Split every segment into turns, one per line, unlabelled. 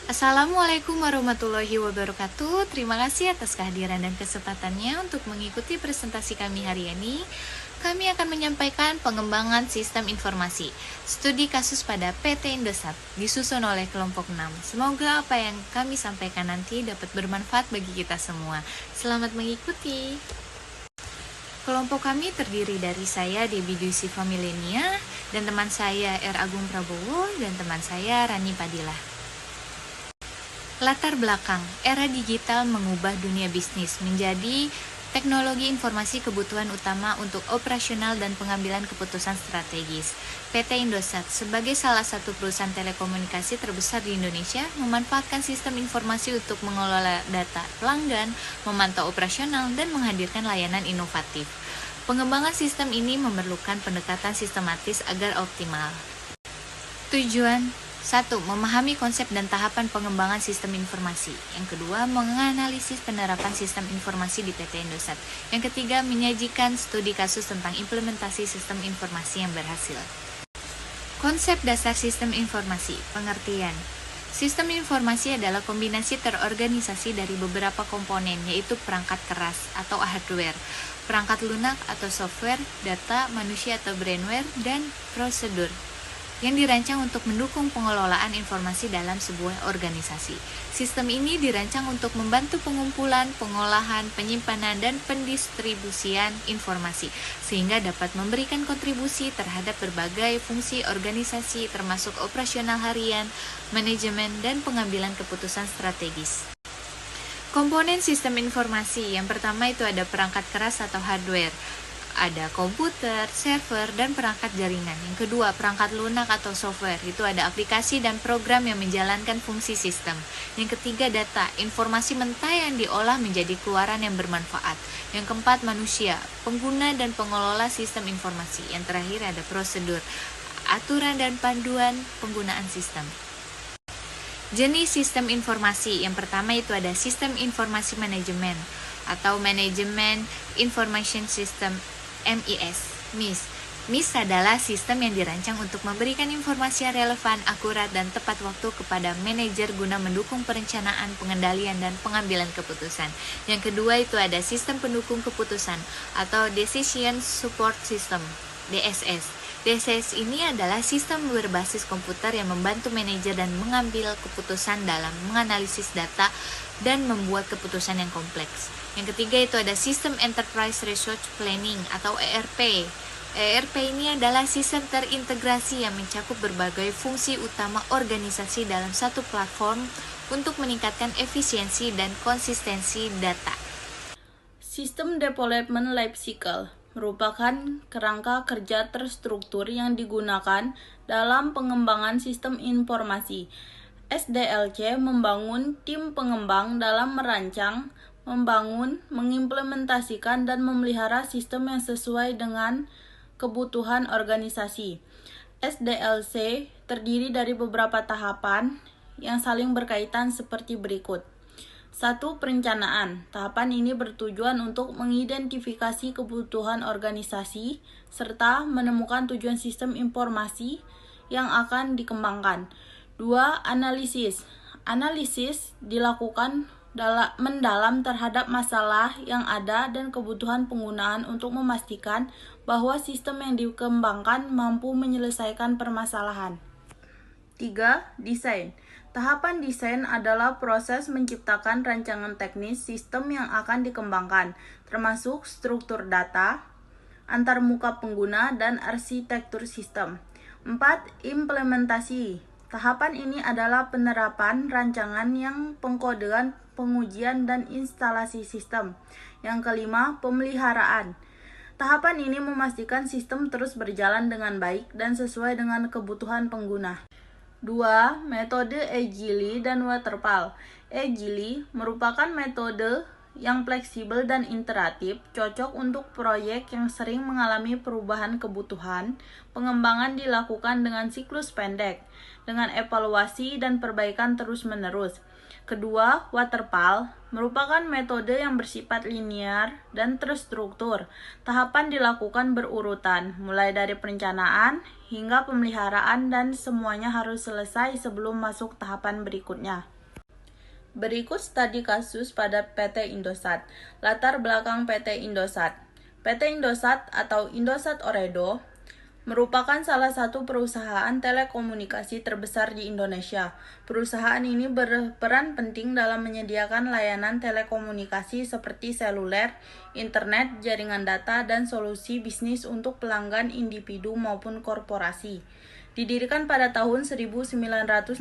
Assalamualaikum warahmatullahi wabarakatuh. Terima kasih atas kehadiran dan kesempatannya untuk mengikuti presentasi kami hari ini. Kami akan menyampaikan pengembangan sistem informasi, studi kasus pada PT Indosat, disusun oleh kelompok 6. Semoga apa yang kami sampaikan nanti dapat bermanfaat bagi kita semua. Selamat mengikuti. Kelompok kami terdiri dari saya, Debbie Dwi Siva Milenia, dan teman saya R. Agung Prabowo, dan teman saya Rani Padilla. Latar belakang, era digital mengubah dunia bisnis menjadi teknologi informasi kebutuhan utama untuk operasional dan pengambilan keputusan strategis. PT Indosat sebagai salah satu perusahaan telekomunikasi terbesar di Indonesia memanfaatkan sistem informasi untuk mengelola data pelanggan, memantau operasional, dan menghadirkan layanan inovatif. Pengembangan sistem ini memerlukan pendekatan sistematis agar optimal. Tujuan 1. Memahami konsep dan tahapan pengembangan sistem informasi. Yang kedua, menganalisis penerapan sistem informasi di PT Indosat. Yang ketiga, menyajikan studi kasus tentang implementasi sistem informasi yang berhasil. Konsep dasar sistem informasi. Pengertian. Sistem informasi adalah kombinasi terorganisasi dari beberapa komponen, yaitu perangkat keras atau hardware, perangkat lunak atau software, data, manusia atau brainware, dan prosedur yang dirancang untuk mendukung pengelolaan informasi dalam sebuah organisasi. Sistem ini dirancang untuk membantu pengumpulan, pengolahan, penyimpanan, dan pendistribusian informasi, sehingga dapat memberikan kontribusi terhadap berbagai fungsi organisasi termasuk operasional harian, manajemen, dan pengambilan keputusan strategis. Komponen sistem informasi, yang pertama itu ada perangkat keras atau hardware. Ada komputer, server, dan perangkat jaringan. Yang kedua, perangkat lunak atau software. Itu ada aplikasi dan program yang menjalankan fungsi sistem. Yang ketiga, data, informasi mentah yang diolah menjadi keluaran yang bermanfaat. Yang keempat, manusia, pengguna dan pengelola sistem informasi. Yang terakhir ada prosedur, aturan dan panduan penggunaan sistem. Jenis sistem informasi, yang pertama itu ada sistem informasi manajemen atau Management Information System, MIS. MIS adalah sistem yang dirancang untuk memberikan informasi yang relevan, akurat, dan tepat waktu kepada manajer guna mendukung perencanaan, pengendalian, dan pengambilan keputusan. Yang kedua itu ada sistem pendukung keputusan atau Decision Support System, DSS. DSS ini adalah sistem berbasis komputer yang membantu manajer dan mengambil keputusan dalam menganalisis data dan membuat keputusan yang kompleks. Yang ketiga itu ada sistem Enterprise Resource Planning atau ERP. ERP ini adalah sistem terintegrasi yang mencakup berbagai fungsi utama organisasi dalam satu platform untuk meningkatkan efisiensi dan konsistensi data.
System Development Life Cycle merupakan kerangka kerja terstruktur yang digunakan dalam pengembangan sistem informasi. SDLC membangun tim pengembang dalam merancang, membangun, mengimplementasikan, dan memelihara sistem yang sesuai dengan kebutuhan organisasi. SDLC terdiri dari beberapa tahapan yang saling berkaitan seperti berikut. 1. Perencanaan. Tahapan ini bertujuan untuk mengidentifikasi kebutuhan organisasi serta menemukan tujuan sistem informasi yang akan dikembangkan. 2. Analisis. Analisis dilakukan mendalam terhadap masalah yang ada dan kebutuhan penggunaan untuk memastikan bahwa sistem yang dikembangkan mampu menyelesaikan permasalahan. 3. Desain. Tahapan desain adalah proses menciptakan rancangan teknis sistem yang akan dikembangkan, termasuk struktur data, antarmuka pengguna, dan arsitektur sistem. 4. Implementasi. Tahapan ini adalah penerapan rancangan yang pengkodean, pengujian, dan instalasi sistem. Yang kelima, pemeliharaan. Tahapan ini memastikan sistem terus berjalan dengan baik dan sesuai dengan kebutuhan pengguna. 2. Metode Agile dan Waterfall. Agile merupakan metode yang fleksibel dan iteratif, cocok untuk proyek yang sering mengalami perubahan kebutuhan. Pengembangan dilakukan dengan siklus pendek, dengan evaluasi dan perbaikan terus-menerus. Kedua, Waterfall merupakan metode yang bersifat linear dan terstruktur. Tahapan dilakukan berurutan, mulai dari perencanaan hingga pemeliharaan, dan semuanya harus selesai sebelum masuk tahapan berikutnya. Berikut studi kasus pada PT Indosat. Latar belakang PT Indosat. PT Indosat atau Indosat Ooredoo merupakan salah satu perusahaan telekomunikasi terbesar di Indonesia. Perusahaan ini berperan penting dalam menyediakan layanan telekomunikasi seperti seluler, internet, jaringan data, dan solusi bisnis untuk pelanggan individu maupun korporasi. Didirikan pada tahun 1967,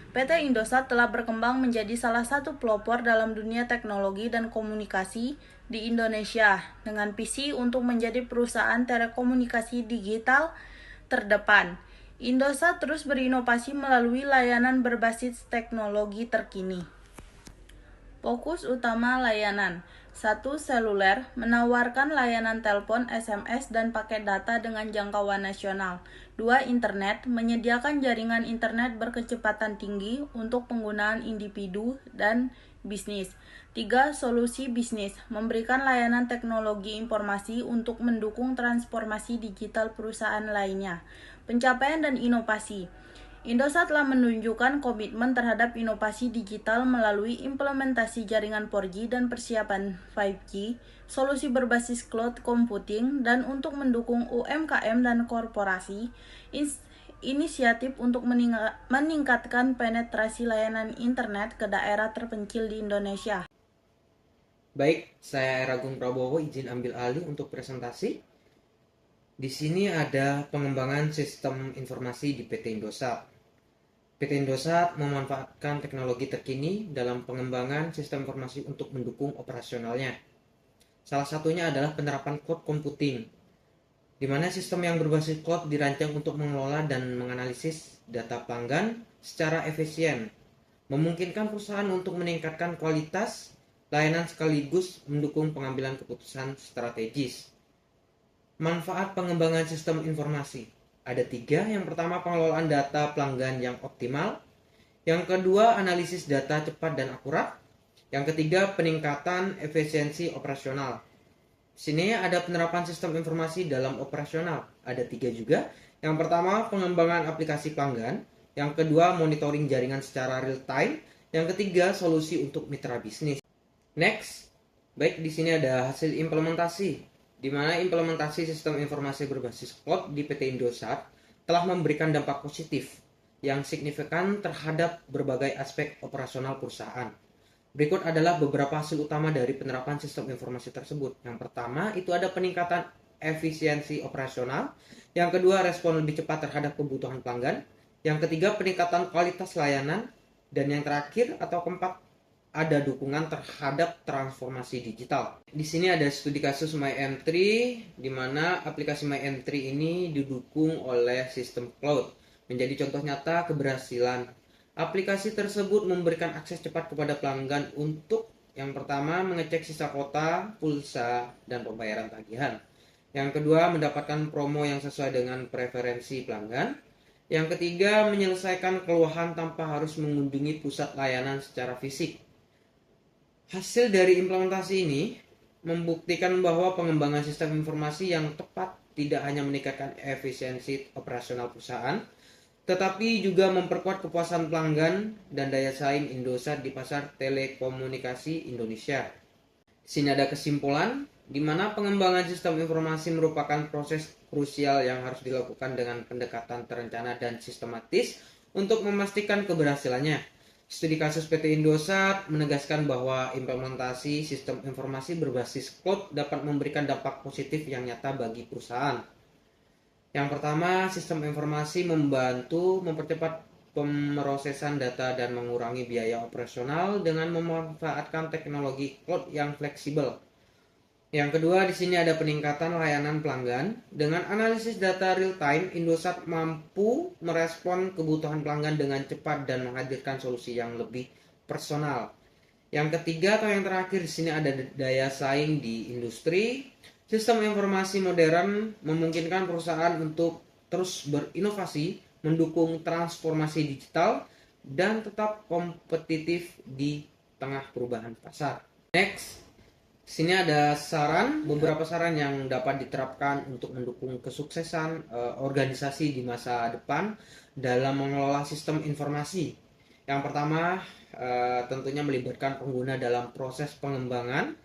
PT Indosat telah berkembang menjadi salah satu pelopor dalam dunia teknologi dan komunikasi di Indonesia dengan visi untuk menjadi perusahaan telekomunikasi digital terdepan. Indosat terus berinovasi melalui layanan berbasis teknologi terkini. Fokus utama layanan. 1. Seluler, menawarkan layanan telepon, SMS, dan paket data dengan jangkauan nasional. 2. Internet, menyediakan jaringan internet berkecepatan tinggi untuk penggunaan individu dan bisnis. 3. Solusi bisnis, memberikan layanan teknologi informasi untuk mendukung transformasi digital perusahaan lainnya. Pencapaian dan inovasi. Indosat telah menunjukkan komitmen terhadap inovasi digital melalui implementasi jaringan 4G dan persiapan 5G, solusi berbasis cloud computing, dan untuk mendukung UMKM dan korporasi, inisiatif untuk meningkatkan penetrasi layanan internet ke daerah terpencil di Indonesia.
Baik, saya Eragung Prabowo izin ambil alih untuk presentasi. Di sini ada pengembangan sistem informasi di PT Indosat. PT Indosat memanfaatkan teknologi terkini dalam pengembangan sistem informasi untuk mendukung operasionalnya. Salah satunya adalah penerapan cloud computing, di mana sistem yang berbasis cloud dirancang untuk mengelola dan menganalisis data pelanggan secara efisien, memungkinkan perusahaan untuk meningkatkan kualitas layanan sekaligus mendukung pengambilan keputusan strategis. Manfaat pengembangan sistem informasi ada 3. Yang pertama, pengelolaan data pelanggan yang optimal. Yang kedua, analisis data cepat dan akurat. Yang ketiga, peningkatan efisiensi operasional. Di sini ada penerapan sistem informasi dalam operasional. Ada 3 juga. Yang pertama, pengembangan aplikasi pelanggan. Yang kedua, monitoring jaringan secara real time. Yang ketiga, solusi untuk mitra bisnis. Next, baik di sini ada hasil implementasi, di mana implementasi sistem informasi berbasis cloud di PT Indosat telah memberikan dampak positif yang signifikan terhadap berbagai aspek operasional perusahaan. Berikut adalah beberapa hasil utama dari penerapan sistem informasi tersebut. Yang pertama, itu ada peningkatan efisiensi operasional. Yang kedua, respon lebih cepat terhadap kebutuhan pelanggan. Yang ketiga, peningkatan kualitas layanan. Dan yang terakhir atau keempat, ada dukungan terhadap transformasi digital. Di sini ada studi kasus MyM3, di mana aplikasi MyM3 ini didukung oleh sistem cloud. Menjadi contoh nyata keberhasilan. Aplikasi tersebut memberikan akses cepat kepada pelanggan untuk yang pertama mengecek sisa kuota, pulsa, dan pembayaran tagihan. Yang kedua, mendapatkan promo yang sesuai dengan preferensi pelanggan. Yang ketiga, menyelesaikan keluhan tanpa harus mengunjungi pusat layanan secara fisik. Hasil dari implementasi ini membuktikan bahwa pengembangan sistem informasi yang tepat tidak hanya meningkatkan efisiensi operasional perusahaan, tetapi juga memperkuat kepuasan pelanggan dan daya saing Indosat di pasar telekomunikasi Indonesia. Di sini ada kesimpulan, di mana pengembangan sistem informasi merupakan proses krusial yang harus dilakukan dengan pendekatan terencana dan sistematis untuk memastikan keberhasilannya. Studi kasus PT Indosat menegaskan bahwa implementasi sistem informasi berbasis cloud dapat memberikan dampak positif yang nyata bagi perusahaan. Yang pertama, sistem informasi membantu mempercepat pemrosesan data dan mengurangi biaya operasional dengan memanfaatkan teknologi cloud yang fleksibel. Yang kedua, di sini ada peningkatan layanan pelanggan. Dengan analisis data real time, Indosat mampu merespon kebutuhan pelanggan dengan cepat dan menghadirkan solusi yang lebih personal. Yang ketiga atau yang terakhir, di sini ada daya saing di industri. Sistem informasi modern memungkinkan perusahaan untuk terus berinovasi, mendukung transformasi digital, dan tetap kompetitif di tengah perubahan pasar. Next. Sini ada beberapa saran yang dapat diterapkan untuk mendukung kesuksesan organisasi di masa depan dalam mengelola sistem informasi. Yang pertama, tentunya melibatkan pengguna dalam proses pengembangan.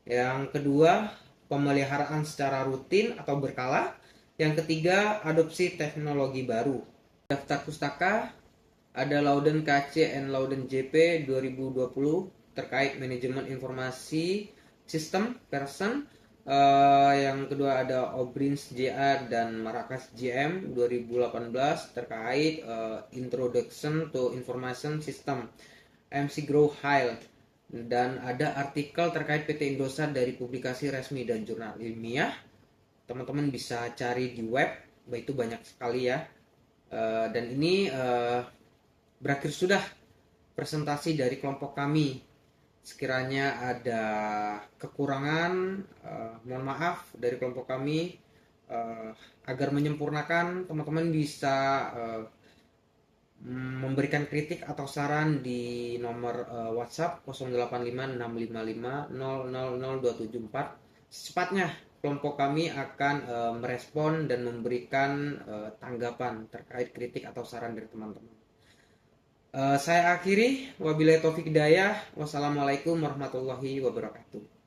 Yang kedua, pemeliharaan secara rutin atau berkala. Yang ketiga, adopsi teknologi baru. Daftar pustaka ada Lauden KC and Lauden JP 2020 terkait manajemen informasi sistem person. Yang kedua ada Obrins JA dan Marakas GM 2018 terkait Introduction to Information System MC Grow Hile, dan ada artikel terkait PT Indosat dari publikasi resmi dan jurnal ilmiah. Teman-teman bisa cari di web, itu banyak sekali ya. Dan ini berakhir sudah presentasi dari kelompok kami. Sekiranya ada kekurangan, mohon maaf dari kelompok kami. Agar menyempurnakan, teman-teman bisa memberikan kritik atau saran di nomor WhatsApp 08565550000274. Secepatnya kelompok kami akan merespon dan memberikan tanggapan terkait kritik atau saran dari teman-teman. Saya akhiri, wabillahi taufik hidayah. Wassalamualaikum warahmatullahi wabarakatuh.